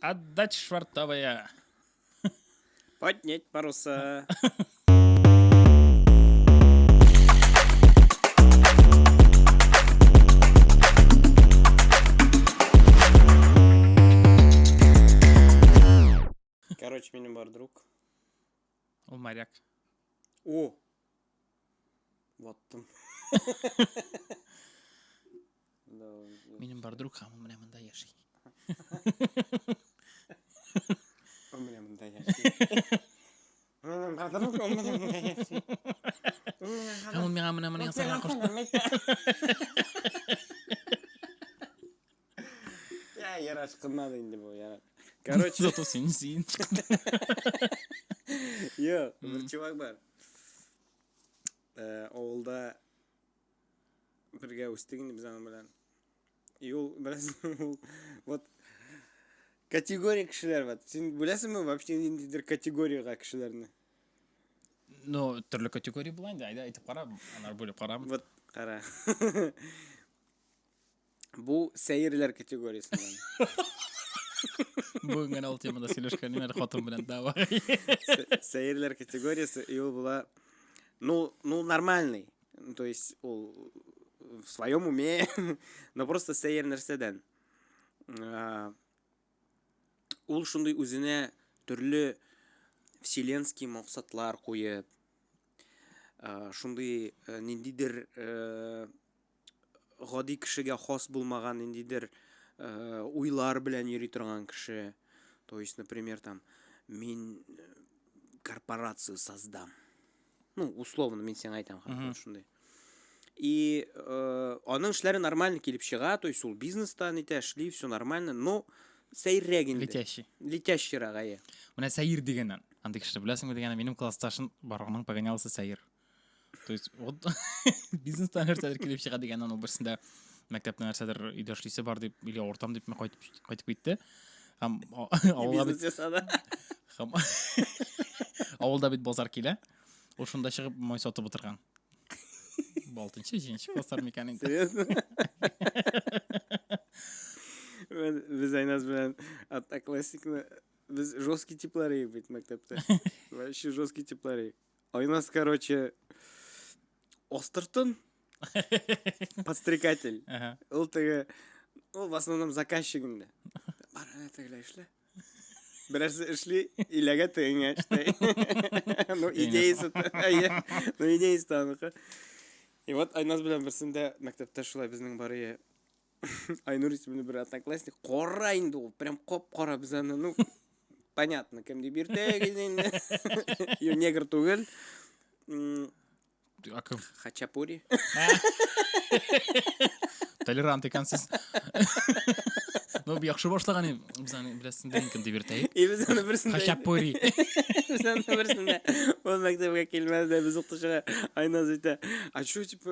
Отдать швартовая. Поднять паруса. Короче, менің бар друг. Ол моряк. О! Ваттым. Менің бар друг, хамы міне мында яшай. О, міне мында яшай. Менің бар друг, о, міне мында яшай. Хамы міне саға қошты. Я яраш қылмады енді бұл, яраш. Короче. Зато сен зейін. Йо, бір чувак бар. Ауылда бірге өстігінде біз ана білән. И ол, білесің, вот категория кішілер бар. Сен білесің бі вообще нендейдер категорияға кішілеріні? Ну, түрлі категория болайын да, айтып қара, анар бөліп қарамын. Вот, қара. Бұл сәйірлер категориясынан. Бүгінген ол темада сөйлешкенім әрі қотым білен дава. Сәйірлер категориясы, и ол была, ну, нормальный. То есть, ол в своем уме, но просто сәйір нәрседен. Ол шундай өзіне түрлі вселенский мақсатлар қойып, шундай нендейдер ғади кішіге хас болмаған нендейдер ойлар білән йөри тұрған кіші. То есть, например, там, мен корпорацию создам. Ну, условно, мен сен айтам, шундай. И оның ішлері нормально келіп шыға, то есть, ол бизнестан эшли, все нормально, но сәйіррәк енді. Летящий рағайы. Мына сәйір дегеннен. Андық ішті білесің бе дегеннен, менің классташын барғының погонялысы сәйір. То есть, вот бизнестан әрсәдір келіп шыға дегеннен, ол бірсінде мәктептің әрсәдір үйде ішлесі бар деп, или ортам деп мен қайтып кетті. Бизнес жасады. Ауылда бет базар келі. Ол шында шығып мой сатып отырған. Балтыншы, женші кластар меканин. Серьезно? Біз айназ білән одноклассникны, біз жесткий типлар ек бет мәктепті. Вообще жесткий типлар ек. Айназ, короче, остыртын, подстрекатель. Ол тігі, ол в основном заказчигінде. Бар, әтігілі ішлі. Бірәрсі ішлі, иләге тігіңе іштай. Ну, идеясы танықы. И вот Айназ білән бірсінде мәктепті шулай біздің бары Айнур есімді бір одноклассник. Қора енді ол, прям қоп-қора біз аны, ну, понятно, кімде бертегі, ё негр түгіл. Хачапури. Толерант екансыз. Ну, яқшы башлаған біз аны білесің дейін кімде бертегі. И біз аны бірсінде. Хачапури. Біз аны бірсінде. Ол мәктепке келмеді де біз ұқтышыға Айназ айта. А что, типа,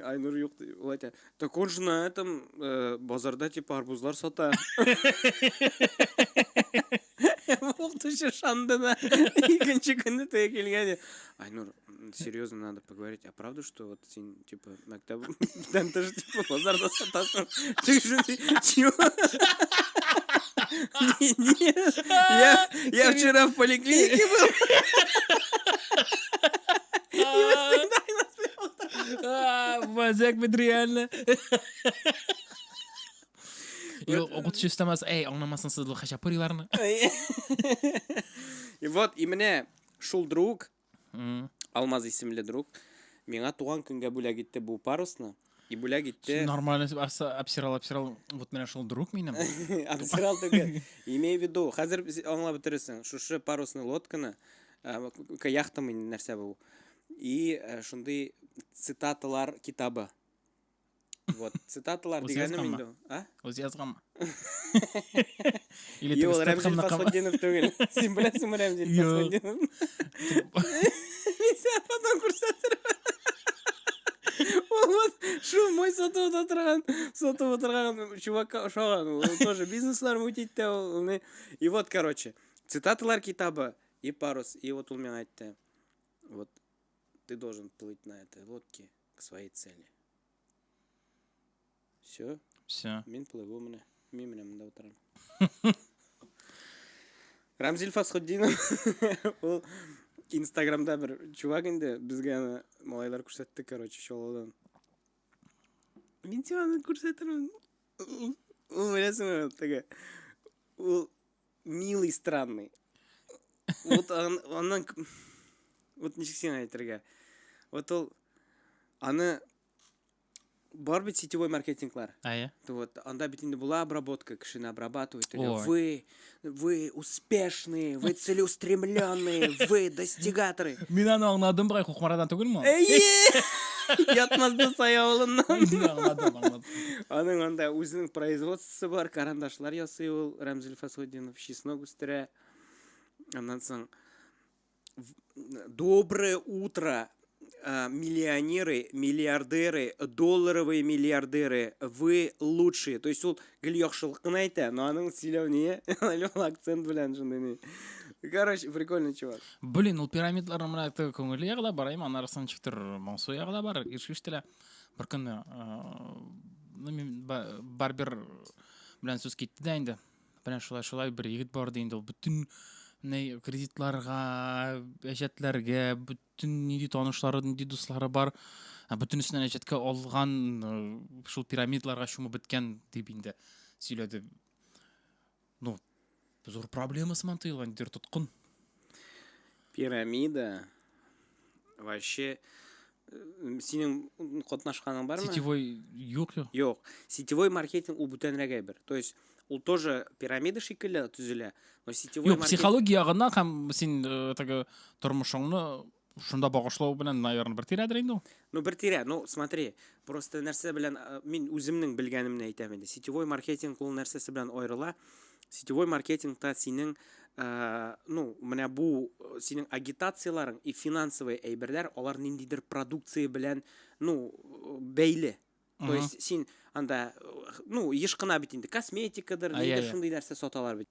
Айнур yok? Ол айта. Так он же на этом базарда, типа, арбузлар сата. Ұқтышы шандына. Екінші күнді тәе келгені. Айнур, серьезно надо поговорить. А правда, что вот сен, типа, мәктептен ты же, типа, базарда сатасың? Ты же, чего? Нет, я вчера в поликлинике был. Мазяк бит реально. Оқытшы істемес, аңламасын сызылы хачапуриларны. И вот, и мне шул друг, Алмаз есімлі друг, меңа туған күнге бүләк етті бұл парусны. И бүләк етті... Нормально, обсирал. Вот мене шул друг менің. Обсирал түгі. Имей в виду, қазір аңла бітірісің, шушы парусны лодканы, яхтамын нәрсе бұл. И шундай цитаталар китабы. Вот, цитаталар дегені менді. Өз язғам. И ол Рәмзел Фасхуддинов түгіл. Сен білесің ме Рәмзел Фасхуддинов? Мен сен потом көрсетірім. Ол вот, шу мой сатып отырған чувакка ұшаған. Ол тоже бизнеслар өтейді. И вот, короче, цитаталар китабы и парус. И вот ол мен айтты. Вот, ты должен плыть на этой лодке к своей цели. Все. Все. Мен плыву міне. Мен міне мында отырамын. Рамзил Фасхуддинов ол Инстаграмда бір чувак енді бізге ана малайлар көрсетті, короче, шолудан. Мен саған көрсетірмін. Ол білесің ғой, ол милый, странный. Вот онан вот ничек сен айтырға. Вот ол аны бар бит сетевой маркетинглар. Вот анда бит инде була обработка, кішіні обрабатывают. Вы успешные, вы целеустремленные, вы достигаторы. Мен аны аңладым, бірақ Құқмарадан түгіл ма? Ятмазды саяулынан. Аңладым. Аның анда өзінің производствосы бар, карандашлар ясый ол, Рамзил Фасхуддинов, чеснок үстірі. Андан соң доброе утро, миллионеры, миллиардеры, долларовые миллиардеры, вы лучшие. То есть ол гіл яқшылықын айта, но аның сөйлеу не? Акцент білән жынды. Короче, прикольный чувак. Блин, ол пирамидалар мына көңілі яғда барайым, анарысын чектір маңсу яғда бар. Иршіштілі бір күні барбер білән сөз кетті дайынды. Білән шулай бір егіт бар дейінді. Ол бүтін кредитларға, әжетлерге, бүтін неде танышлары, неде дуслары бар. Бүтін үстінен әжетке алған шул пирамидаларға шумы біткен дейбінде сөйледі. Ну, зор проблемасы мантыйлған дер тұтқын. Пирамида вообще сенің қатнашқаның бар ма? Сетевой жоқ. Жоқ. Сетевой маркетинг ол бүтәнірәгәй бір. То есть ол тоже пирамида шикілі түзілі. Но сетевой маркетинг... психологияғына қам сен тұрмышыңны шында бағышлау білән, наверное, бір тирәдір енді? Ну, бір тирә. Ну, смотри, просто нәрсе білән, мен өзімнің білгенімні айтам енді. Сетевой маркетинг ол нәрсесі білән ойрыла. Сетевой маркетингта сенің, менә бу сенің агитацияларың и финансовый әйберләр, алар ниндидер продукция белән, бәйле. То есть сен анда, еш кына бит инде косметикадыр, нидер шундый нәрсә саталар бит.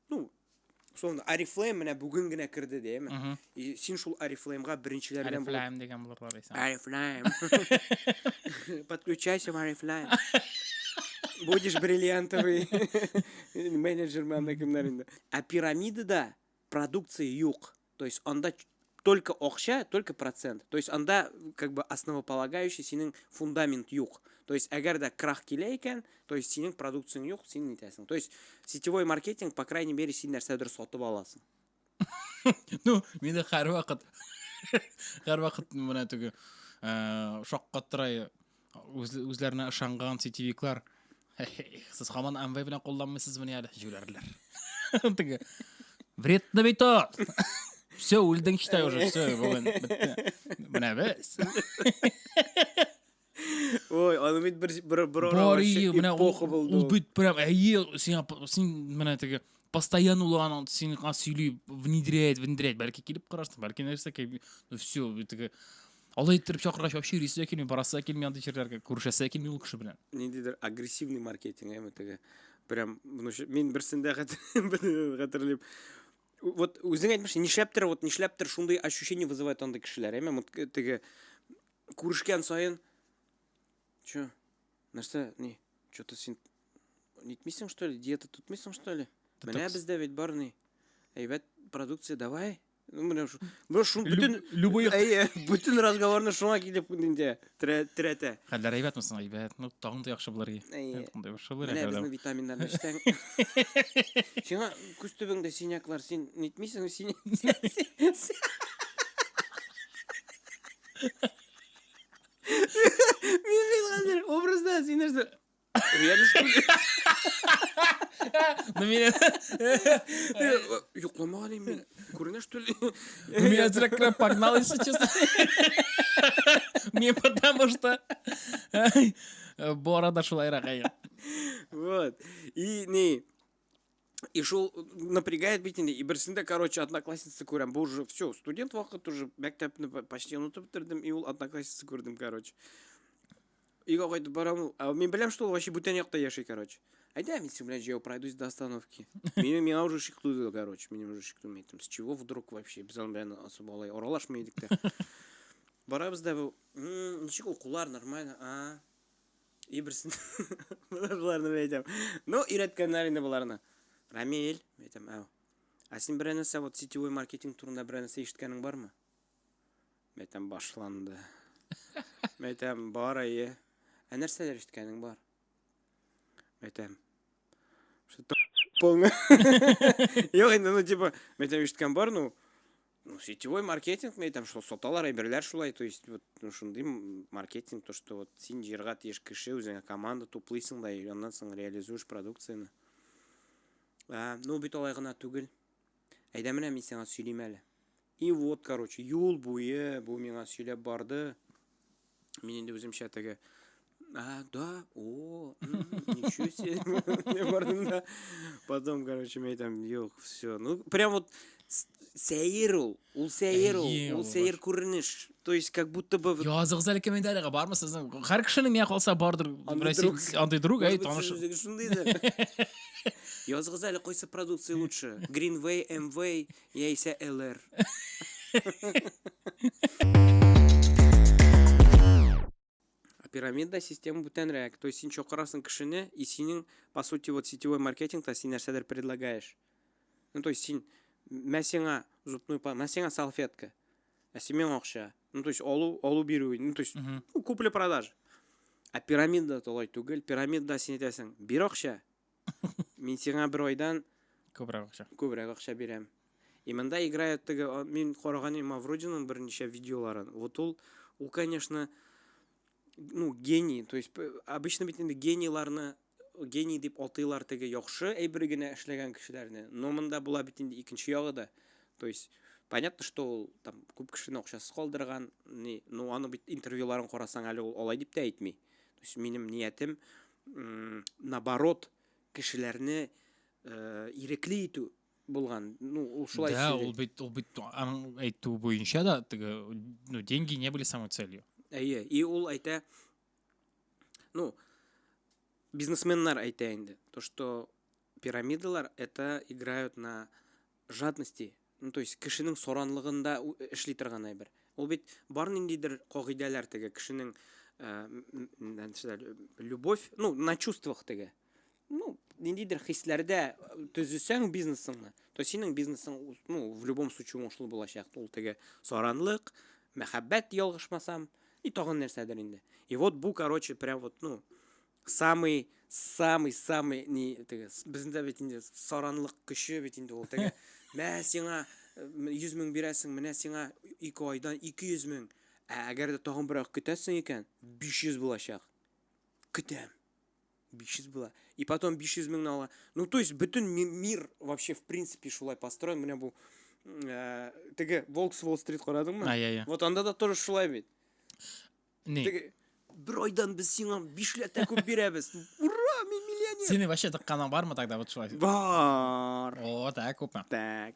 Сонда Oriflame менә бүген генә кирде дейме. И сен шул Oriflameга беренчеләр белән Oriflame дигән булырлар исә. Oriflame. Подключайся в Oriflame. Будешь бриллиантовый менеджер манда кемнәр инде. А пирамидада продукция юк. То есть анда только акча, только процент. То есть анда как бы основополагающий синең фундамент юк. То есть әгәр дә крах килә икән, то есть синең продукцияң юк, син нитәсең. То есть сетевой маркетинг, по крайней мере, син нәрсәдер сатып аласың. Мен дә һәр вакыт менә теге шаккаттырай үзләренә ышанган сетевиклар. Сез һаман Amway белән кулланмыйсыз менә әле җүләрләр. Теге вредно бит о. Все, үлдең считай уже, все, бүген бетте. Менә без. Ой, аны бит бер вообще эпоха булды. Ул бит прям син менә теге постоянно улан син сөйли внедрять, бәлки килеп караштың, бәлки нәрсә все, теге алай иттереп чакыргач вообще рисуя килми, барасы килми андый җирләргә, күрешәсе килми ул кеше белән. Ниндидер агрессивный маркетинг, теге прям мин берсендә хәтерлим. Вот үзең әйтмешсең, нишләптер шундый ощущение вызывает андый кешеләр, теге күрешкән саен Чё? Нәрсә, Чё-то син нитмисең, что ли? Диета тутмисең, что ли? Менә бездә бит бар әйбәт продукция, давай. Бүтін разговорны шуңа килеп инде терәтә. Хәлләр әйбәтме соң, әйбәт? Тагын да яхшы булыр. Менә безнең витаминнарны эчтәң. Сиңа күз төбеңдә синяклар, син нитмисең, син. Мин хәзер образда син нәрсә? Реально что ли? Йокламаган мен. Күренә что ли? Меня зря погнал, если честно. Мне потому что бора дошла и Вот. И шул напрягает бит инде. И берсендә, короче, одноклассница күрәм. Бу уже все, студент вакыт уже мәктәпне почти унутып бетердем. И ул одноклассница күрдем, короче. Ига кайтып барам. А мен беләм, что ул вообще бүтән якта яши, короче. Айда мен син белән җәяү пройдусь до остановки. Меня уже шиклуды, короче. Меня уже шиклуды. С чего вдруг вообще? Без белән особо алай аралашмый идек тә. Барабыз да бу. Ничек укулар нормально. И берсен. Буларны әйтәм. Ну, өйрәткәннәр инде буларны. Рамил, әйтәм, Сен бір нәрсе вот сетевой маркетинг турында бір нәрсе ешіткенің бар ма? Мен айтам башланды. Мен айтам бар ае. Нәрселер ешіткенің бар? Мен айтам что-то полный. Жоқ енді, ну типа, мен айтам ешіткен бар, ну сетевой маркетинг, мен айтам, что соталар әйберлер шулай, то есть вот шундай маркетинг, то что вот сен жерға тиеш кіші, өзіңе команда топлайсың да, и ондан соң реализуешь продукцияны. Ну бүт олай ғана түгел. Әйдә менә мен сиңа сөйлейм әле. И вот, короче, юл буе бу миңа сөйләп барды. Мен инде үземчә теге да, ничего себе. Мен бардым да. Потом, короче, мен айтам, yok, все. Ну, прям вот сәйер ул сәйер күренеш. То есть, как будто бы... Языгыз әле комментарийга бармы сезнең? Һәр кешенең миңа калса бардыр. Андый друг, таныш. Языгыз әле койса продукция лучше. Greenway, MV, яисә LR. Пирамида система бүтәнрәк. То есть, син чакырасың кешене, и синең, по сути, вот сетевой маркетингта син нәрсәдер предлагаешь. Ну, то есть, син мәсеңа зубной паста, мәсеңа салфетка. Симен акча. Ну, то есть, алу бирү. Ну, то есть, купли-продаж. А пирамида толай түгел. Пирамида син әйтәсең, бир акча. Мен сиңа бер айдан күбрәк акча бирәм. И монда играет теге, мен караган Мавродинның берничә видеоларын. Вот ул, конечно, ну, гений. То есть, обычно бит инде генийларны, гений дип атыйлар теге яхшы әйбер генә эшләгән кешеләрне. Но монда була бит инде икенче ягы да. То есть, понятно, что ул там күп кешене акчасыз калдырган, ну, аны бит интервьюларын карасаң әле ул алай дип тә әйтми. То есть, минем ниятем наоборот кешеләрне ирекле итү булган. Ну, ул шулай сөйли. Да, ул бит аның әйтү буенча да теге, ну, деньги не были самой целью. Әйе, и ул әйтә, ну, бизнесменнар әйтә инде, то что пирамидалар это играют на жадности. Ну, то есть кешенең соранлыгында эшли торган әйбер. Ул бит бар ниндидер кагыйдәләр теге кешенең любовь, ну, на чувствах теге. Ну, ниндидер хисләрдә төзүсәң бизнесыңны, то синең бизнесың, ну, в любом случае уңышлы булачак. Ул теге соранлык, мәхәббәт ялгышмасам, и тагын нәрсәдер инде. И вот бу, короче, прям вот, ну, самый не теге, бездә бит инде соранлык көче бит инде ул теге. Мә сиңа 100 мең бирәсең, менә сиңа 2 айдан 200 мең. Әгәр дә тагын берәк көтәсең икән, 500 булачак. Көтәм. 500 була. И потом 500 мең ала. Ну, то есть, bütün мир вообще, в принципе, шулай построен. Менә бу теге Волк с Уолл-стрит карадыңмы? Ай. Вот анда да тоже шулай бит. Не. Теге бер айдан без сиңа 5 ләтә күп бирәбез. Ура, мен миллионер. Сине вообще тыкканың бармы тогда вот шулай? Бар. О, так күпме? Так.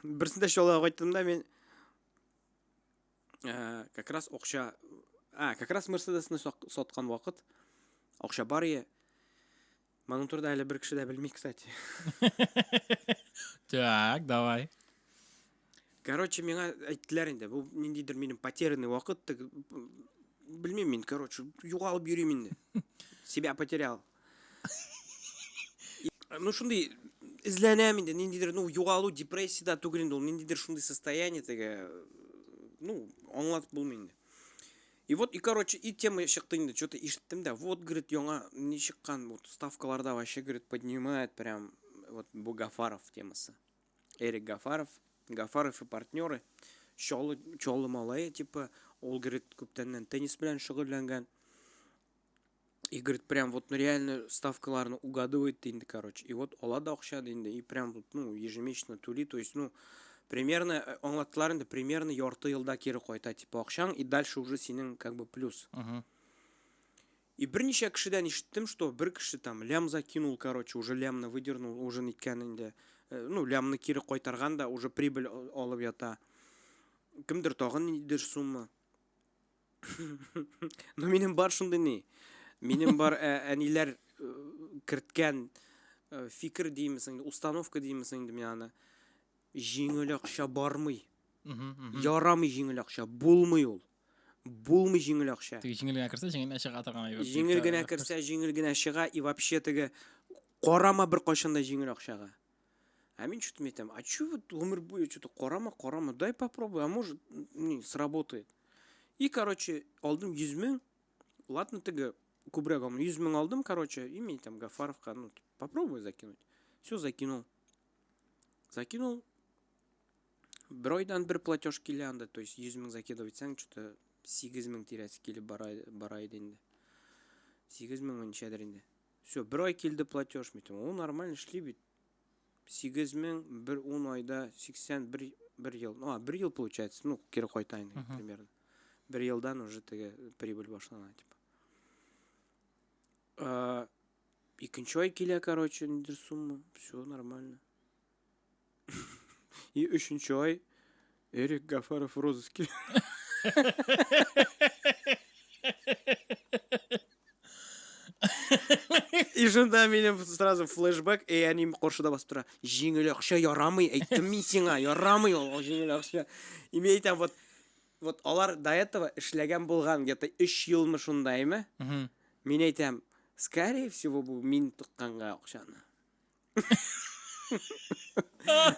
Берсендә шулай айттым да мен как раз акча, как раз Мерседесны саткан вакыт акча бар ие. Моның турында әле бер кеше дә белми, кстати. Так, давай. Короче, миңа әйттеләр инде, бу ниндидер минем потерянный вакыт, белмим мин, короче, югалып йөрим инде. Себя потерял. Ну, шундый изләнәм инде, ниндидер, ну, югалу, депрессияда түгел инде, ул ниндидер шундый состояние теге, ну, аңлатып булмый инде. И вот, и, короче, и тема чыкты инде, что-то ишеттем да, вот, говорит, яңа не чыккан, вот, ставкаларда вообще, говорит, поднимает прям, вот, бу Гафаров темасы. Эрик Гафаров и партнеры, чолы малай, типа, ол, говорит, күптәннән теннис белән шөгыльләнгән. И, говорит, прям вот, ну, реально ставкаларны угадывает инде, короче. И вот, ола да акча инде, и прям, вот, ну, ежемесячно тули, то есть, ну, примерно, аңлаттылар инде, примерно ярты елда кире кайта, типа, акчаң, и дальше уже синең, как бы, плюс. И берничә кешедән ишеттем, что бер кеше там лям закинул, короче, уже лямны выдернул, уже ниткән инде. Ну, лямны кире кайтарган да, уже прибыль алып ята. Кемдер тагын ниндидер сумма. Ну, минем бар шундый ни. Минем бар әниләр керткән фикер димесең, установка димесең инде мен аны. Җиңел акча бармый. Ярамый җиңел акча, булмый ул. Булмый җиңел акча. Теге җиңел генә керсә, җиңел чыга торган әйбер. Җиңел генә керсә, җиңел генә чыга, и вообще теге карама бер кайчан да җиңел акчага. А мен что-то айтамын, а че вот өмір бойы что-то қорама, дай попробуй, а может не сработает. И, короче, алдым 100 000, ладно, тігі көбірек алдым, 100 000 алдым, короче, и мен там Гафаровқа, ну, попробуй закинуть. Все, закинул. Бір ойдан бір платеж келе анда, то есть 100 000 закидывать етсең, что-то 8 000 терясы келе барайды енді. 8 000 нешедір енді. Все, бір ой келді платеж, метем, о, нормально шли бит. 8 000, бір 10 айда 81 ел. Ну, 1 ел получается, ну, кері қойтайын, примерно. 1 елдан уже прибыль башлана, типа. Екінші ай келе, короче, недер сумма, все нормально. И үшінші ай Эрик Гафаров в розыске. И жында менен сразу флешбэк, и они қоршыда басып тұра, жеңіл ақша ярамай, айттым мен сеңа, ярамай ол жеңіл ақша. И мен айтам, вот олар до этого ішлеген болған, где-то 3 елмы шундаймы? Мен айтам, скорее всего, бұл мен тұққанға ақшаны.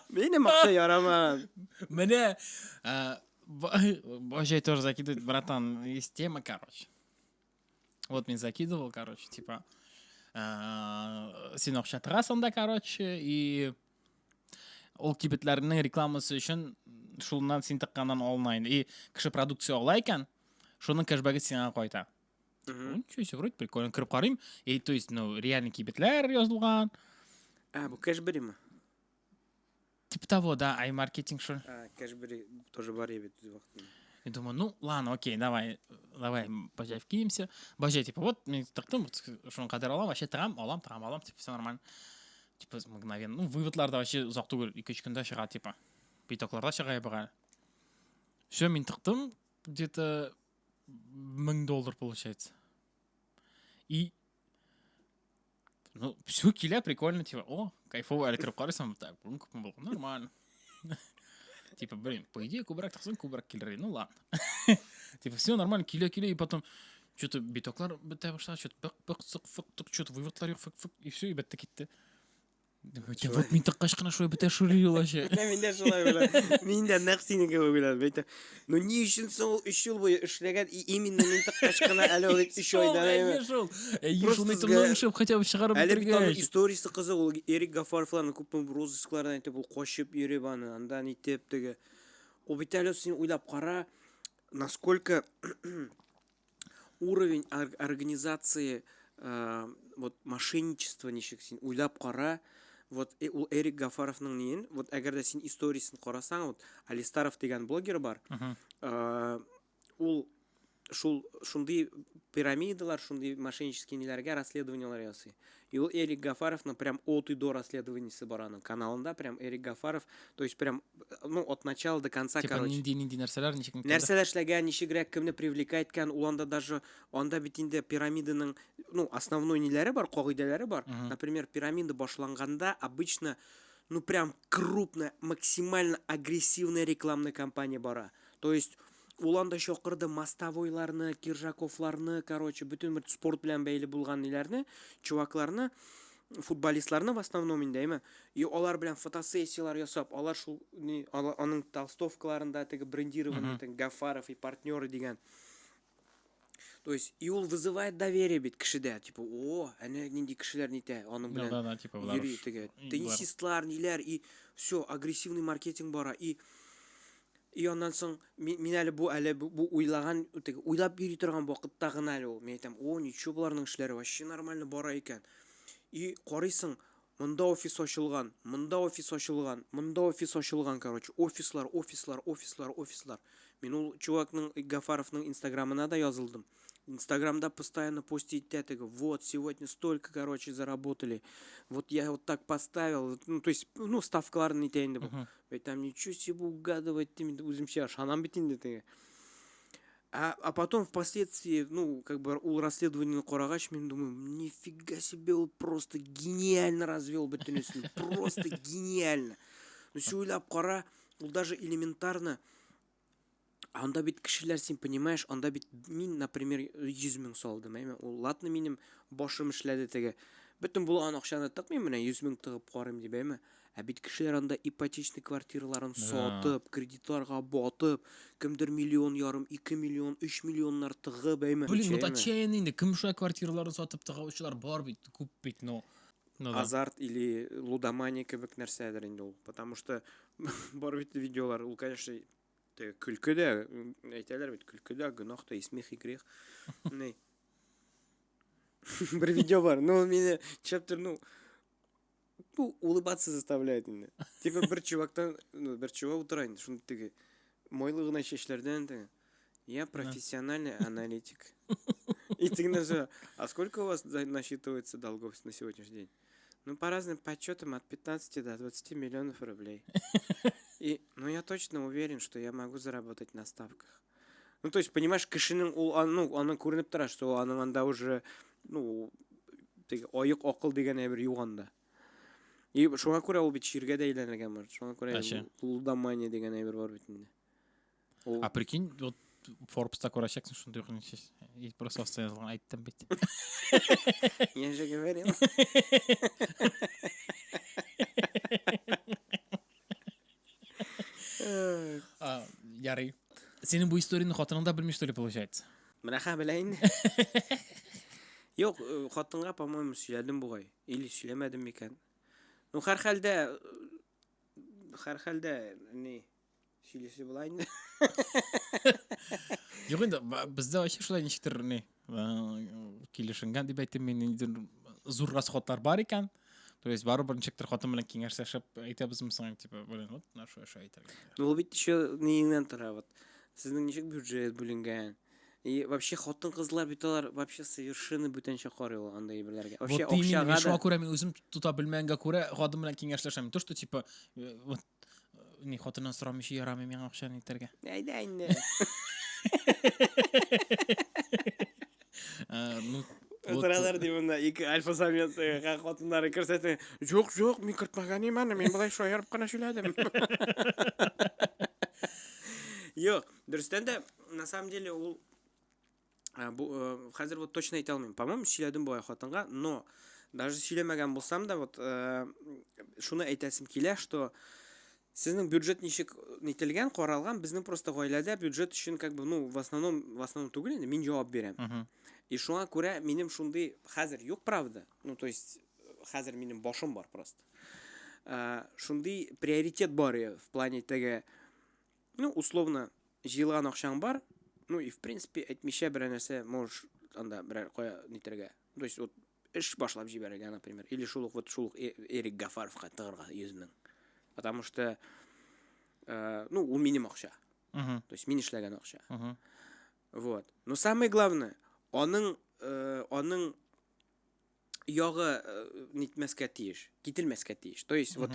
Менің ақша яраман. Мне Божай тоже закидывает, братан, есть тема, короче. Вот мен закидывал, короче, типа, сен ақша тығасың да, короче, и ол кибетлерінің рекламасы үшін шулынан сен тыққаннан алынайын. И кіші продукция олайкен, шуның кэшбэгі сенға қойта. Ничего себе, вроде прикольно, кіріп қарайым. И, то есть, ну, реальный кибетлер жазылған. Бұл кэшбэри ма? Типа того, да, ай-маркетинг шо. Кэшбэри тоже бар ебет өз вақтында. И думаю, ну, ладно, окей, давай, Божай вкинемся. Божай, типа, вот, мен тықтым, шуны қадар алам, вообще алам, типа, все нормально. Типа, мгновенно. Ну, выводларда вообще ұзақ түгел, 2-3 күнде шыға, типа. Битокларда шыға ебіға. Все, мен тықтым, где-то $1000 получается. И, ну, все келе, прикольно, типа, о, кайфово, әлі кіріп қарайсам, так, бүгін күпім болған, нормально. Типа, блин, по идее, кубрак тақсын, кубрак келер, ну ладно. Типа, все нормально, келе, и потом что-то битоклар бітті башлады, что-то фық, что-то выводлар yok, фық, и все, и бітті кетті. Вот мен таққашқына шой біте шурил вообще. Мен де шолай ойлады. Мен де нақсинеге ойлады. Ну не үшін сол 3 жыл бойы ішлеген, и именно мен таққашқына әлі ол 3 айдан емес. Ешілмей тұрмын шып, хотя бы шығарып бітірген. Әлі бітті историясы қызық, ол Эрик Гафаровларны көппен розыскалардан айтып, ол қошып еребаны, андан етеп деге. Ол бітті әлі сен ойлап қара, насколько уровень организации вот мошенничества нешік сен ойлап қара. Вот ол Эрик Гафаровның нейін, вот әгерде сен историясын қарасаң, вот Алистаров деген блогер бар. Ол шундай пирамидалар, шундай мошеннические нелерге расследованиялар ясый. И ол Эрик Гафаровның прям от и до расследованиясы бар аның каналында, прям Эрик Гафаров, то есть прям, ну, от начала до конца, типа, короче. Нинди нәрселер, Нәрселер эшләгән, ничегрәк кемне привлекать кән, ул анда даже, анда бит инде пирамиданың, ну, основной неләре бар, кагыйдәләре бар. Например, пирамида башланганда обычно, ну, прям крупная, максимально агрессивная рекламная кампания бара. То есть, ул анда шоқырды Мостовойларны, Киржаковларны, короче, бүтін спорт белән бәйле булган неләрне, чувакларны, футболистларны в основном индейме, и олар белән фотосессиялар ясап, олар шул аның толстовкаларында теге брендированный Гафаров и партнеры дигән. То есть, и ул вызывает доверие бит кешедә, типа, о, әнә нинди кешеләр нитә, аның белән йөри теге, теннисистлар, ниләр, и все, агрессивный маркетинг бара, и ондан соң мен әлі бу уйлаган, уйлап йөри торган вакытта гына әле ул, мен әйтәм, о, ничего буларның эшләре вообще нормально бара икән. И қарайсың, мында офис ачылган, короче, офислар. Мен ул чувакның Гафаровның инстаграмына да язылдым. Инстаграмда постоянно постить тега, вот, сегодня столько, короче, заработали. Вот я вот так поставил, ну, то есть, ну, ставкаларын нитейін де бұл. Там ничего себе угадывать, өзімше шанам битін де тега. А потом впоследствии, ну, как бы у расследования қорағаш, мен думаю, нифига себе, он просто гениально развел бітінесін, просто гениально. Ну, все ойлап қара, ол даже элементарно, анда бит кішілер, сен понимаешь, анда бит мен, например, 100 000 салдым, ол ладно менің башым ішләді теге. Бүтін бұл ақшаны тық, мен міне 100 000 тығып қарым деп, бит кешеләр анда ипотечный квартираларын сатып, кредитларга батып, кемдер миллион ярым, 2 миллион, 3 миллионнар тыгып әйме. Блин, вот отчаянный инде. Кем шулай квартираларын сатып тыгаучылар бар бит, күп бит, но да. Азарт или лудомания кебек нәрсәдер инде ул. Потому что бар бит видеолар, ул, конечно, көлке дә, әйтәләр бит, көлке дә, гөнаһ та, смех и грех. Не. Бір видео бар, ну, меня чаптер, ну, улыбаться заставляет инде. Типа бір чувактан, бір чувак утыра инде, шуны теге мойлыгына чәчләрдән теге. Я профессиональный аналитик. И ты говоришь, а сколько у вас насчитывается долгов на сегодняшний день? Ну, по разным подсчетам от 15 до 20 миллионов рублей. И, ну, я точно уверен, что я могу заработать на ставках. Ну, то есть, понимаешь, кешенең аны күренеп тора, что аның анда уже, ну, оек акыл дигән бер юганда. И шуңа күрә ул бит ширгә дә әйләнергә может. Шуңа күрә лудомания дигән бер бар бит инде. А прикинь, вот Forbes'та көрәчәксең шундый и просто остаялган айттым бит. Я же говорил. Ярый. Senin bu историяны хатының да белми, что ли, получается? Мынаха беләйин. Юк, хатынга, по-моему, сөйләдем бугай. Или сөйләмәдем микән. Ну, һәр хәлдә, не, сөйләсе була инде. Юк инде, бездә вообще шулай ничектер, не, килешенгән дип әйтеп, мен зур расходлар бар икән. То есть барыбер ничектер хатын белән киңәшләшеп әйтәбез мисаң, типа, блин, вот наша әйтергә. Ну, ул бит еще ниңнән тора, вот. Сезнең ничек бюджет бүленгән. И вообще хатын кызлар бит алар вообще совершенно бүтәнчә карый ул андай берләргә. Вообще акчага да. Шуңа күрә мин үзем тута белмәгәнгә күрә хатын белән киңәшләшәм. То, что типа, вот не хатыннан сорамыйча ярамый миңа акчаны итәргә. Әйдә инде. Ну, Утыралар ди монда ике альфа-самец хатыннары күрсәтә. Юк, мин кертмәгән имән, мин болай шаярып кына сөйләдем. Yok, дөрестән дә, на самом деле, ул хәзер вот точно әйтә алмыйм. По-моему, сөйләдем бу хатынга, но даже сөйләмәгән булсам да, вот шуны әйтәсем килә, что сезнең бюджет ничек нителгән, каралган, безнең просто гаиләдә бюджет өчен как бы, ну, в основном түгел инде, мин җавап бирәм. И шуңа күрә минем шундый хәзер юк, правда. Ну, то есть хәзер минем башым бар просто. Шундый приоритет бар в плане теге. Ну, условно, җыелган акчаң бар, ну, и в принципе, әйтмичә бер нәрсә можешь анда бер кая нитәргә. То есть, вот, эш башлап җибәрергә, например, или шул Эрик Гафаровка тыгырга 100 мең. Потому что, ну, ул минем акча. То есть, мин эшләгән акча. Вот. Но самое главное, аның ягы нитмәскә тиеш, кителмәскә тиеш. То есть, вот,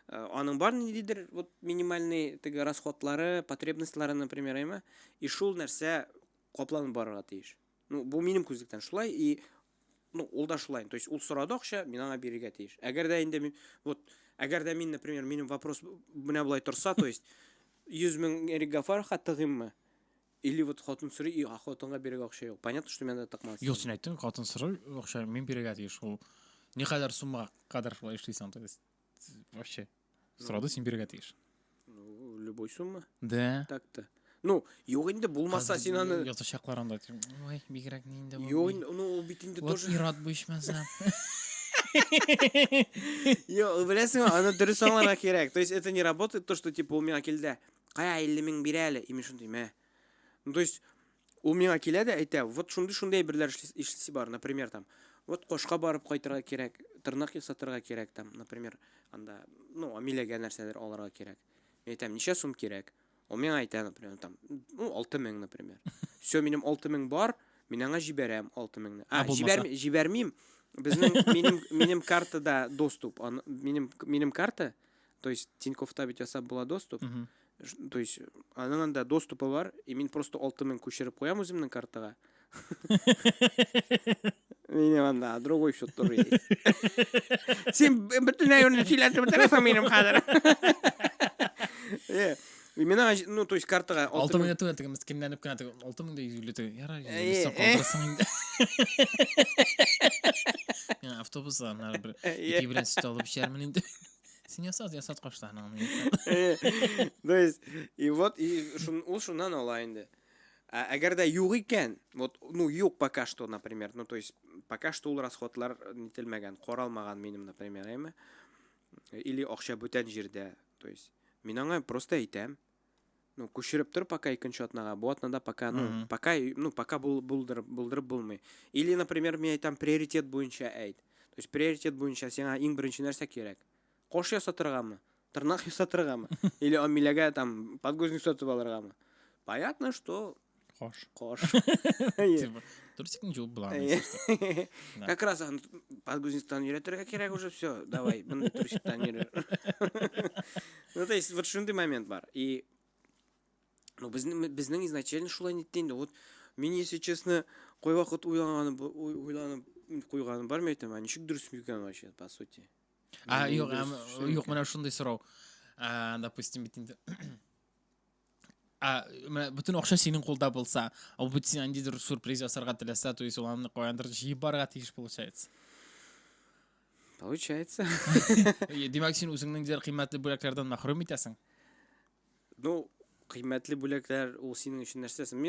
аның бар ниндидер вот минимальный теге расходлары, потребностьлары, например, әйме, и шул нәрсә капланып барырга тиеш. Ну, бу минем күзлектән шулай, и ну, ул да шулай. То есть, ул сорады акча, мин аңа бирергә тиеш. Әгәр дә инде мин, вот, әгәр дә мин, например, минем вопрос менә булай торса, то есть, 100 мең Эрик Гафаровка тыгыммы? Или вот хатын сорый, и хатынга бирергә акча юк. Понятно, что менә тыкмас. Юк, син әйттең, хатын сорый, акча мин бирергә тиеш. Ул ни кадәр сумма кадәр шулай эшлисең, то есть, вообще сорады, син бирергә тиеш. Ну, любой сумма. Да. Так-то. Ну, юк инде булмаса син аны язачаклар анда. Ой, бигрәк ни инде бу. Юк, ну, ул бит инде тоже. Вот ират бу ишмәсәм. Юк, беләсеңме, аны дөрес аңларга кирәк. То есть, это не работает, то, что, типа, ул миңа килде. Кая 50 мең бирә әле, име шундый, мә. Ну, то есть, ул миңа килә дә әйтә, вот шундый берләр эшлисе бар, например, там, вот кошка барып кайтырга кирәк, тырнак ясатырга кирәк, там, например, анда, ну, амиләгә нәрсәләр алырга кирәк. Әйтәм, ничә сум кирәк? Ул миңа әйтә, например, там, ну, 6 мең, например. Всё, минем 6 мең бар, мин аңа җибәрәм 6 меңне. Җибәрмим. Минем картада доступ, минем карта, то есть, Тиньковта бит ясап була доступ. То есть, аның анда доступы бар, и мин просто 6 мең күчереп куям үземнең картага. Минем анда другой счет тоже есть. Син бөтенләй уны сөйләтеп бетерәсең минем хәзер. Именно, ну, то есть, картага 6 мең түгел, тегем кимнәнеп кенә 6 мең дә юлеты. Ярар, автобуста, аны бер 2 белән сөт алып ишәрмен инде. Сен ясат қоштағын. То есть, и вот, ул шуннан ала инде. Әгәр дә юк икән, вот, ну, юк пока что, например, ну, то есть, пока что ул расходлар нителмәгән, каралмаган минем, например, әйме? Или акча бүтән җирдә, то есть, мин аңа просто әйтәм, ну, күчереп тор пока икенче атнага, бу атнада пока, ну, пока булдырып булмый. Или, например, мин әйтәм приоритет буенча әйт. То есть, приоритет буенча сиңа иң беренче нәрсә кирәк? Кош ясатыргамы? Тырнак ясатыргамы? Или амиләгә там подгузник сатып алыргамы? Понятно, что Кош. Турсикның жол була. Как раз подгузниктан үйрәтергә кирәк уже все. Давай, моны турсиктан үйрәт. Ну, то есть, вот шундый момент бар. И ну, безнең изначально шулай нитте инде. Вот мин, если честно, кой вакыт уйланып куйганым бар, мәйтәм, ничек дөрес микән вообще, по сути. Юк, менә шундый сорау. Допустим, бит инде бүтін ақша сенің қолда болса, ал бүт сен андидір сюрприз жасарға тіләсә, то есть оланы қояндыр жиып барға тиіш получается. Получается. Демек сен өзіңнің дер қимәтлі бөліктерден махрум етесің? Ну, қимәтлі бөліктер ол сенің үшін нәрсесің.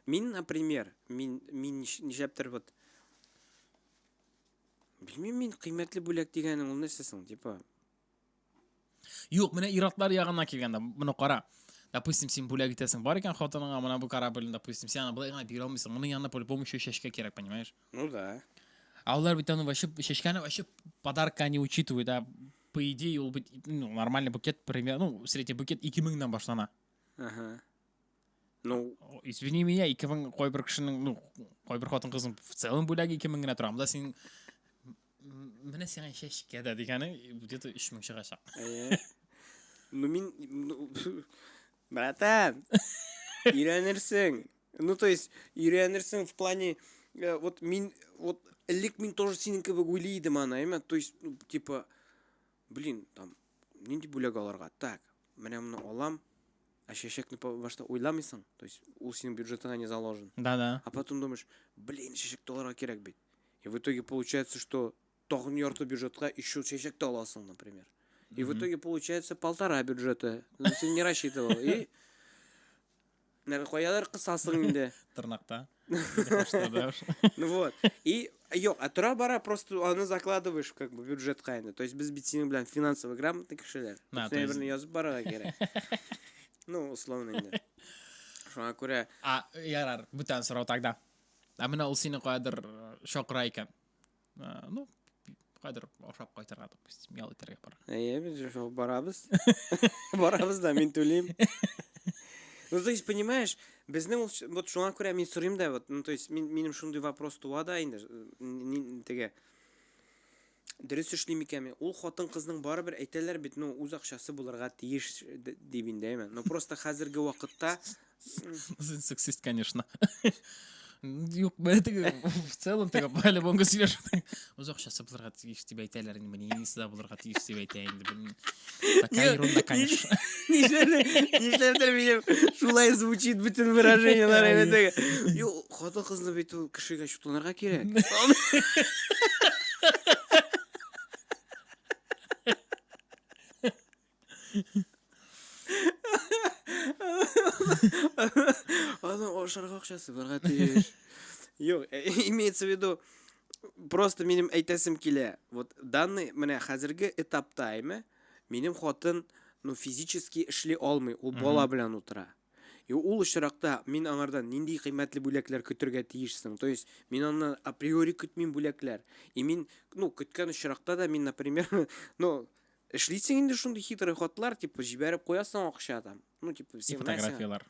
Мен, например, мен нешептір вот, білмеймін, мен қимәтлі бөлік дегенің ол нәрсесің, типа. Yok, менә иратлар ягына килгәндә, моны кара. Допустим, син бүләк итәсең бар икән хатыныңа, моны бу корабль, допустим, син аны булай гына бирә алмыйсың. Моның янына по-любому еще чәчкә кирәк, понимаешь? Ну да. А улар бит аны вообще чәчкәне вообще подарка не учитывают, да. По идее, ул бит нормальный букет, примерно, ну, средний букет 2000-нан башлана. Ага. Ну, извини меня, 2000 кой бер кешенең, ну, кой бер хатын кызның в целом бүләге 2000 генә тора. Монда син менә сиңа чәчкә дә дигәне где-то 3000 чыгачак. Ну, братан, үйренерсің. Ну, то есть, үйренерсің в плане, вот, элек мин тоже синең кебек уйлыйдым аны, әйме? То есть, ну, типа, блин, там, нинди бүләк аларга? Так, менә моны алам, а чәчәкне башта уйламыйсың. То есть, ул синең бюджетыңа не заложен. Да. А потом думаешь, блин, чәчәкте аларга кирәк бит. И в итоге получается, что тагын ярты бюджетка еще чәчәкте аласың, например. И в итоге получается 1,5 бюджета. Ты не рассчитывал. И қоялар қысасың инде. Тырнакта. Ну вот. И тора бара просто аны закладываешь как бы бюджет кайны. То есть без битсинең белән финансовый грамотный кешеләр. Наверное, язып барырга кирәк. Ну, условно инде. Шуңа күрә. Ярар, бүтән сорау тогда. Менә ул сине кадәр шакыра икән. Ну, кадәр ашап кайтырга, допустим, ял итәргә бара. Без барабыз. Барабыз да, мин түлим. Ну, то есть, понимаешь, безнең вот шуңа күрә мин сорыйм да, вот, ну, то есть, минем шундый вопрос туа да инде. Теге дөрес эшлим икәнме? Ул хатын кызның барыбер әйтәләр бит, ну, үз акчасы булырга тиеш дип индәме. Ну, просто хәзерге вакытта сексист, конечно. Юк, в целом теге по-любому сөйләш. Үз акчасы булырга тиеш дип әйтәләр инде, менә инде булырга тиеш дип әйтә инде. Такая ерунда, конечно. Нишләптер минем шулай звучит бүтән выражениелар әйтәгә. Юк, хатын кызны бит ул кешегә чутланырга кирәк. Аны ашарга акчасы барга тиеш. Юк, имеется в виду, просто минем әйтәсем килә. Вот данный менә хәзерге этапта әйме, минем хатын, ну, физически эшли алмый, ул бала белән утыра. И ул очракта мин аңардан нинди кыйммәтле бүләкләр көтәргә тиешсең. То есть, мин аны априори көтмим бүләкләр. И мин, ну, көткән очракта да мин, например, ну, эшлисең инде шундый хитрый хатлар, типа, җибәреп куясың акча там. Ну, типа, все фотографиялар.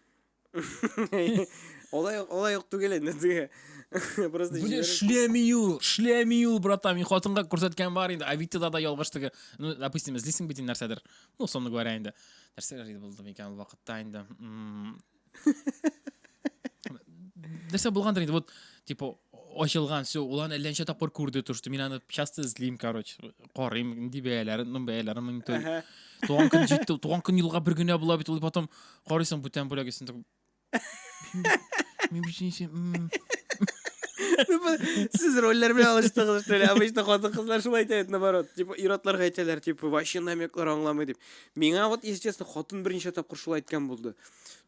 Олай юк түгел инде. Просто җибәреп. Шлемиюл, братан, мин хатынга күрсәткән бар инде. Авитода да ялгыш теге. Ну, допустим, излисең бит нәрсәдер. Ну, сонны говоря инде. Нәрсәләр иде булды микән вакытта инде. Нәрсә булгандыр инде. Вот, типа, ачылган все, улан әлләнчә тапкыр күрде турышты. Мин аны часто излим, короче. Карыйм, инде бәяләрен монитор. Туган көн җитте, туган көн елга бер генә була бит, ул потом карыйсың бүтән бүләгесен. Мин бит Сіз рольдер белән алыштыгыз, что ли? Обычно хатын-кызлар шулай әйтә, наоборот. Типа ир-атларга әйтәләр, типа вообще намеклар аңламый дип. Миңа вот, если честно, хатын беренче тапкыр шулай әйткән булды.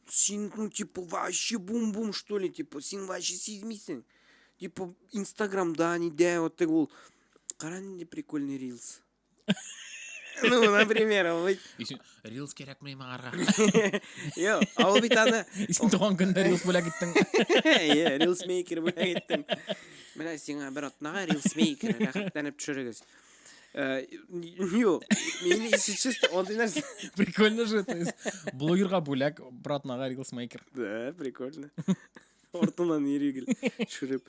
Син, ну, типа, вообще бум-бум, что ли, типа, син вообще сизмисең. Типа, Инстаграмда, нидә, вот так ул. Кара нинди прикольный рилс. Ну, например, ул бит... Рилс керек маймарга. Йо, ул бит аны... Син туган көндә рилс бүләк иттең. Иә, рилсмейкер бүләк иттем. Менә сиңа бер атнага рилсмейкер рәхәтләнеп төшерегез. Юк, мин если честно, ондай нәрсә... Прикольно же, то есть блогерга бүләк, братнага рилсмейкер. Да, прикольно. Ортынан иригел төшереп.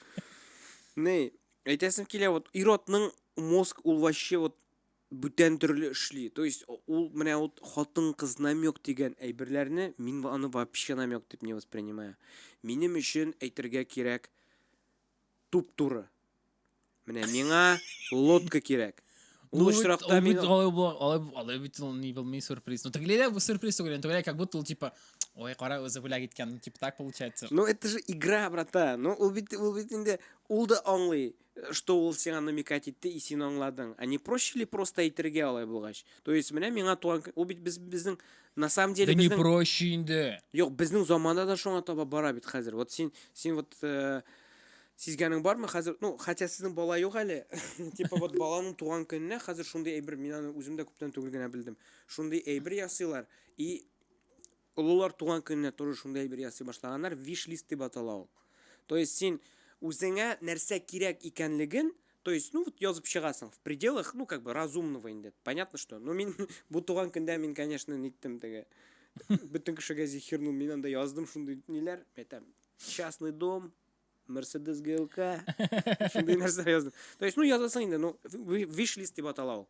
Не, әйтәсем килә, вот иротның мозг ул вообще вот бүтән төрле эшли. То есть ул менә ул хатын-кыз намек дигән әйберләрне мин аны вообще намек дип не воспринимаю. Минем өчен әйтергә кирәк туп-туры. Менә миңа лодка кирәк. Ул очракта мин алай бит ул не был сюрприз. Ну тегеләр бу сюрприз түгел, тегеләр как будто ул типа ой, кара, үзе бүләк иткән, типа так получается. Ну это же игра, брата. Ну ул бит инде ул да аңлый, что ул сиңа намекать итте и син аңладың. А не проще ли просто әйтергә алай булгач? То есть менә миңа туган ул бит безнең на самом деле Да не безнең проще инде. Юк, безнең заманда да шуңа таба бара бит хәзер. Вот син вот сизгәнең бармы хәзер? Ну, хотя сезнең бала юк әле. Типа вот баланың туган көненә хәзер шундый әйбер, мин аны үзем дә күптән түгел генә белдем. Шундый әйбер ясыйлар и улылар туган көненә тоже шундый әйбер ясый башлаганнар, виш-лист дип атала ул. То есть син үзеңә нәрсә кирәк икәнлеген, то есть, ну, вот язып чыгасың в пределах, ну, как бы разумного инде. Понятно, что? Ну, мин бу туган көндә мин, конечно, ниттем теге. Бөтен кешегә зихирнул, мин анда яздым шундый ниләр, әйтәм, частный дом, Mercedes GLK, шундый нәрсә яздым. То есть, ну, язасың инде, ну, виш-лист дип атала ул.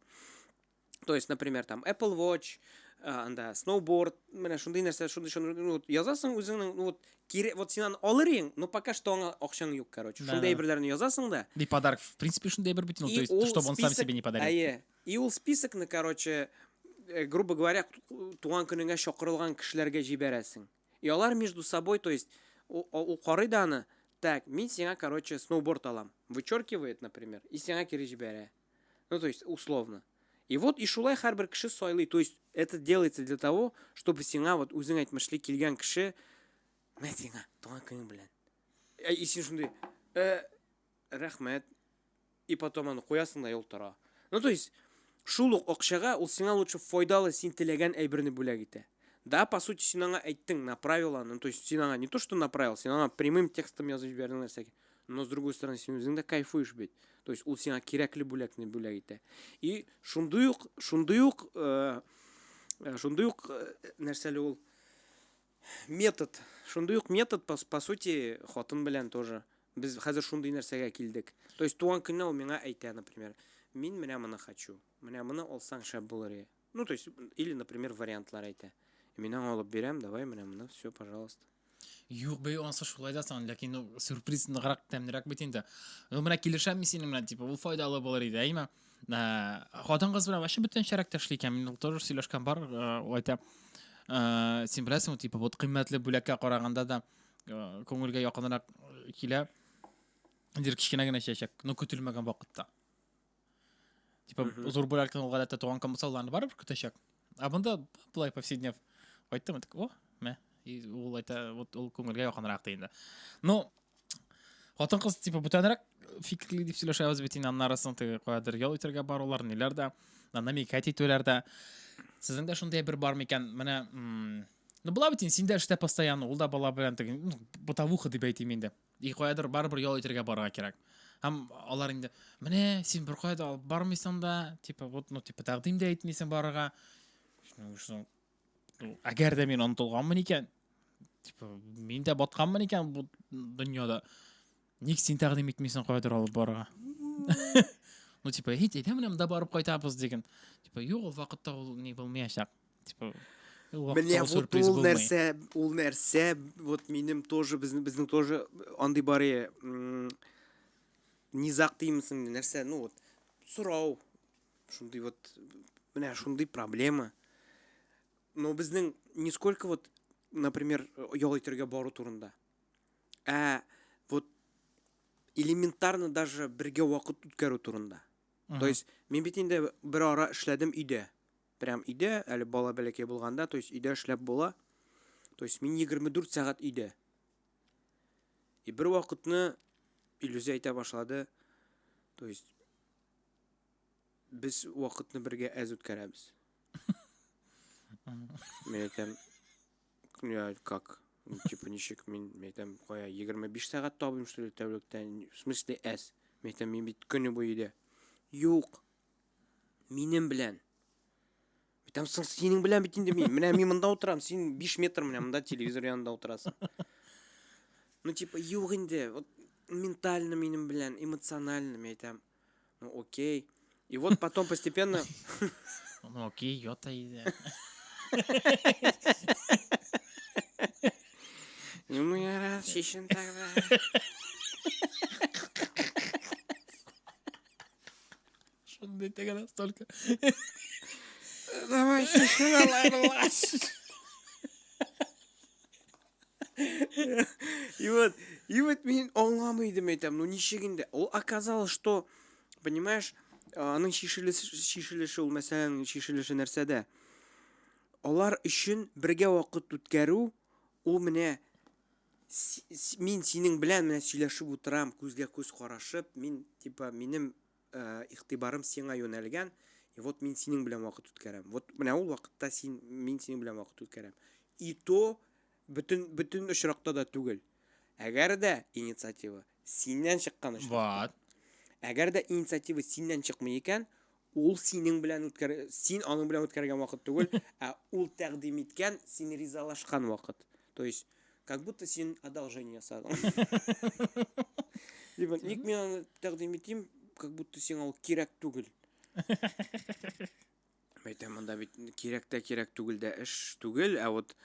То есть, например, там Apple Watch, анда snowboard, менә шундый нәрсә, шундый ну, язасың үзеңнең, ну, вот синан алыр ең, но пока что аңа акчаң юк, короче. Шундый әйберләрне язасың да. И подарок, в принципе, шундый әйбер бит, ну, то есть, чтобы он сам себе не подарил. И ул списокны, короче, грубо говоря, туган көнеңә чакырылган кешеләргә җибәрәсең. И алар между собой, то есть, ул карый да аны, так, мин сиңа, короче, сноуборд алам. Вычеркивает, например, и сиңа кире җибәрә. Ну, то есть, условно. И вот и шулай һәрбер кеше сайлый. То есть, это делается для того, чтобы сиңа вот үзең әйтмешли килгән кеше, мә сиңа туган көнең белән. И син шундый, рәхмәт. И потом аны куясың да юл тора. Ну, то есть, шул ук акчага ул сиңа лучше файдалы син теләгән әйберне бүләк итә. Да, по сути, син аңа әйттең, направил аны. То есть, син аңа не то, что направил, син аңа прямым текстом язып җибәрдең нәрсәгә. Но с другой стороны, син үзең дә кайфуешь бит. То есть, ул сиңа кирәкле бүләкне бүләк итә. И шундый ук нәрсәле ул метод. Шундый ук метод, по сути, хатын белән тоже. Без хәзер шундый нәрсәгә килдек. То есть, туган көнне ул миңа әйтә, например, мин менә моны хочу. Менә моны алсаң шәп булыр. Ну, то есть, или, например, вариантлар әйтә. Мин аңа алып бирәм, давай менә моны, все, пожалуйста. Юк, бей, онсы шулай да сан, ләкин ну сюрприз ныграк тәмнерәк бит инде. Ну менә килешәм мин синең белән, типа, ул файдалы булыр иде, әйме? Хатын-кыз белән вообще бөтен шәрәк эшли икән. Мин тоже сөйләшкән бар, ул әйтә. Син беләсеңме, типа, вот кыйммәтле бүләккә караганда да күңелгә якынрак килә. Дир кичкенә генә чәчәк, ну көтелмәгән вакытта. Типа, зур бүләктән ул гадәттә туган комсалларны барып көтәчәк. А бунда булай повседнев. Әйттем, о, мә. И ул әйтә, вот ул күңелгә якынрак инде. Ну, хатын-кыз типа бүтәнрәк фикерле дип сөйләшәбез бит инде, аннарысын теге куядыр ял итәргә барулар, ниләр дә, намекать итүләр дә. Сезнең дә шундый бер бар микән? Менә, ну була бит син дә эштә постоянно, ул да бала белән теге, ну, бутавуха дип әйтим инде. И куядыр барбер ял итәргә барырга кирәк. Һәм алар инде, менә син бер кайда алып бармыйсың да, типа, вот, ну, типа, тәкъдим дә итмисең барырга. Әгәр дә мин онытылганмын икән, типа, мин дә батканмын икән бу дөньяда. Ник син тәкъдим итмисең кайдыр алып барырга? Ну, типа, әйтә менә монда барып кайтабыз дигән. Типа, юк, ул вакытта ул не булмаячак. Типа, менә вот ул нәрсә, вот минем тоже, безнең тоже андый бары низак димсең нәрсә, ну вот, сорау. Шундый вот, менә шундый проблема. Но безнең нисколько вот, например, ял итәргә бару турында. Вот элементарно даже бірге уақыт үткәрү турында. То есть мен бит инде бер ара эшләдем өйдә. Прям өйдә, әле бала бәләкәй булганда, то есть өйдә эшләп була. То есть мин 24 сәгать өйдә. И бер вакытны иллюзия әйтә башлады. То есть без вакытны бергә әз үткәрәбез. Мен әйтәм, я как? Типа ничек мин әйтәм, кая 25 сәгать табыйм что ли тәүлектә? В смысле әз? Мен әйтәм, мин бит көне буе өйдә. Юк. Минем белән. Там синең белән бит инде мин. Менә мин монда утырам, син 5 метр менә монда телевизор янында утырасың. Ну типа юк инде, вот ментально минем белән, эмоционально мен әйтәм. Ну окей. И вот потом постепенно Ну окей, ята иде. Ну я рад, шешен тогда. Шундай тегән столько. Давай шешен алайбыз. И вот мен аңламыйдым әйтәм. Ну ничек инде? Ол оказалось, что понимаешь, аның шишелеше ул мәсәлән шишелеше нәрсәдә? Алар өчен бергә вакыт үткәрү ул менә мин синең белән менә сөйләшеп утырам, күзгә күз карашып, мин типа минем игътибарым сиңа юнәлгән, и вот мин синең белән вакыт үткәрәм. Вот менә ул вакытта мин синең белән вакыт үткәрәм. И то бөтен очракта да түгел. Әгәр дә инициатива синнән чыккан өчен. Вот. Әгәр дә инициатива синнән чыкмый икән, ул синең белән син аның белән үткәргән вакыт түгел, ә ул тәкъдим иткән, син ризалашкан вакыт. То есть как будто син одолжение ясадың. Либо ник мен аны тәкъдим итим, как будто сиңа ул кирәк түгел. Әйтәм, монда бит кирәк түгел дә эш түгел, ә вот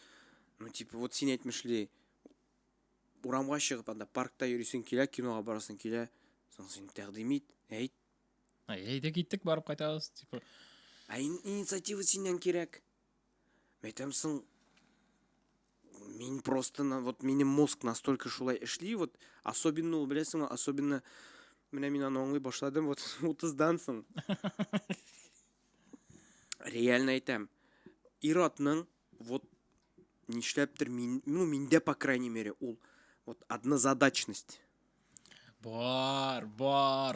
ну типа вот син әйтмешли урамга чыгып анда паркта йөрисең килә, кинога барасың килә, соң син тәкъдим ит, әйт. Әйдә киттек, барып кайтабыз, типа. Инициатива синнән кирәк. Әйтәм, соң мин просто вот минем мозг настолько шулай эшли, вот особенно ул беләсеңме, особенно менә мин аны аңлый башладым, вот 30-дан соң. Реально әйтәм, ир-атның вот нишләптер миндә по крайней мере ул вот однозадачность. Бар.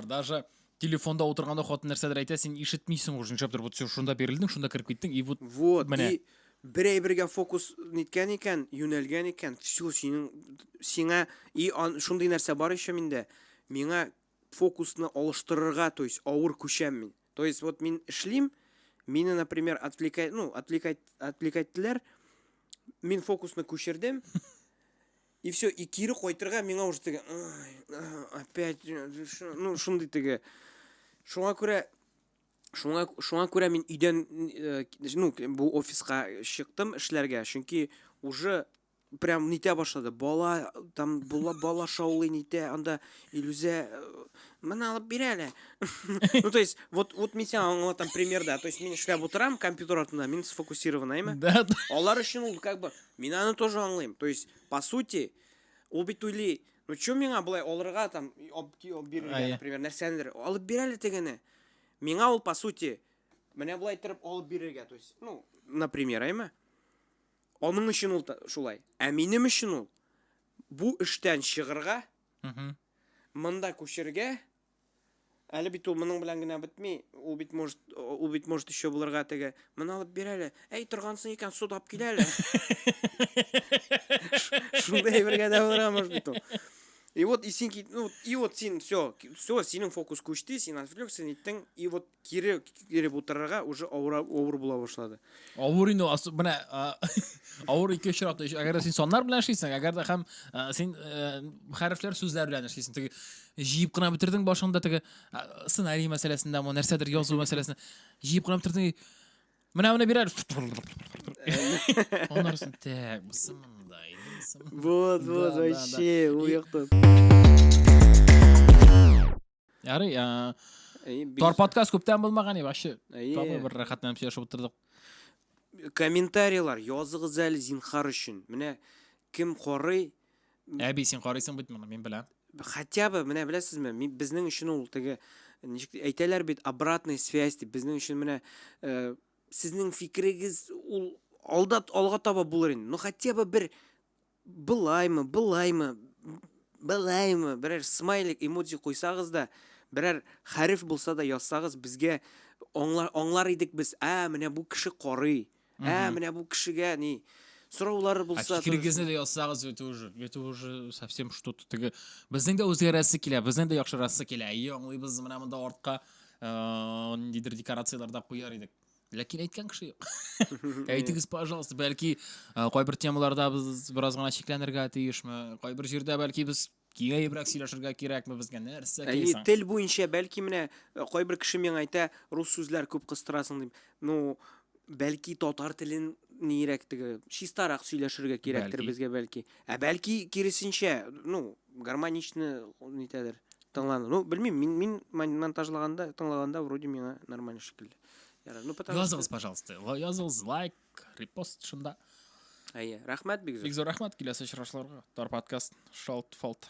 Даже телефонда отырганда хатын нәрсәдер әйтә, син ишетмисең уже, нишләптер вот шунда бирелдең, шунда кирип киттең, и вот и бер әйбергә фокус ниткән икән, юнәлгән икән, всё сиңа и шундый нәрсә бар ишә миндә. Миңа фокусны алыштырырга, то есть авыр күчәм мин. То есть вот мин эшлим, мине, например, отвлекательләр, мин фокусны күчердем. И все, и кире кайтырга миңа уже теге, опять, ну шундый теге. Шуңа күрә мин өйдән, ну бу офиска чыктым эшләргә, чөнки уже прям нитә башлады. Бала шаулый нитә, анда иллюзия менә алып бир әле. Ну то есть вот мин сиңа аңлатам примерда, то есть мин эшләп утырам компьютер артында, мин сфокусированныймы? Да. Алар өчен ул как бы мин аны тоже аңлыйм. То есть по сути ул бит уйлый, ну чё миңа булай алырга там бирергә, например, нәрсәдер алып бир әле тегене. Миңа ул по сути менә булай торып алып бирергә, то есть, ну, например, әйме? Аның өчен ул шулай. Ә минем өчен ул бу эштән чыгырга, монда күчергә, әле бит ул моның белән генә бетми, ул бит может еще булырга теге, моны алып бир әле. Әй, торгансың икән, судап кил әле. Шундай бергә дә булырга может бит ул. И вот син всё, синең фокус күчте, син отвлекся, ниттең, и вот кире утырырга уже авыр була башлады. Авыр инде, менә авыр ике очракта, әгәр син саннар белән эшлисең, әгәр дә һәм син хәрефләр, сүзләр белән эшлисең, теге җыеп кына бетердең башында теге сценарий мәсьәләсендә, мо нәрсәдер язу мәсьәләсендә җыеп кына бетердең. Менә бирәр. Оннан тәк, бусымдай. Вот, вообще, уяктан. Ярый, тор подкаст күптән булмаган иде, вообще. Табы бер рәхәтләнеп сөйләшеп утырдык. Комментарийлар языгыз әле зинһар өчен. Менә кем карый? Әби, син карыйсың бит моны, мин беләм. хотя бы менә беләсезме, безнең өчен ул теге ничек әйтәләр бит, обратный связь дип, безнең өчен менә сезнең фикерегез ул алга таба булыр инде. Ну хотя бы бер былаймы, берәр смайлик эмоджи куйсагыз да, берәр хәреф булса да язсагыз, безгә аңлар идек без. Менә бу кеше карый. Менә бу кешегә ни сораулары булса, фикергезне дә язсагыз, это уже совсем что-то теге. Безнең дә үзгәрәсе килә, безнең дә яхшырасы килә. Аңлыйбыз, менә монда артка ниндидер декорацияларда куяр идек. Ләкин әйткән кеше юк. Әйтегез, пожалуйста, бәлки кайбер темаларда без бераз гына шикләнергә тиешме? Кайбер җирдә бәлки без киңәебрәк сөйләшергә кирәкме безгә? Нәрсә кирәк? Тел буенча бәлки менә кайбер кеше миңа әйтә, рус сүзләр күп кыстырасың дип. Ну, бәлки татар телен нирәк теге чистарак сөйләшергә кирәктер безгә бәлки. Бәлки киресенчә, ну, гармоничны нитәдер. Тыңланы. Ну, белмим, мин монтажлаганда, тыңлаганда вроде миңа нормально шикелле. Ну, Языгыз, пожалуйста. Языгыз, лайк, репост шунда. Рәхмәт бик зур. Бик зур рәхмәт киләсе очрашларга. Тар подкаст Шалт Фалт.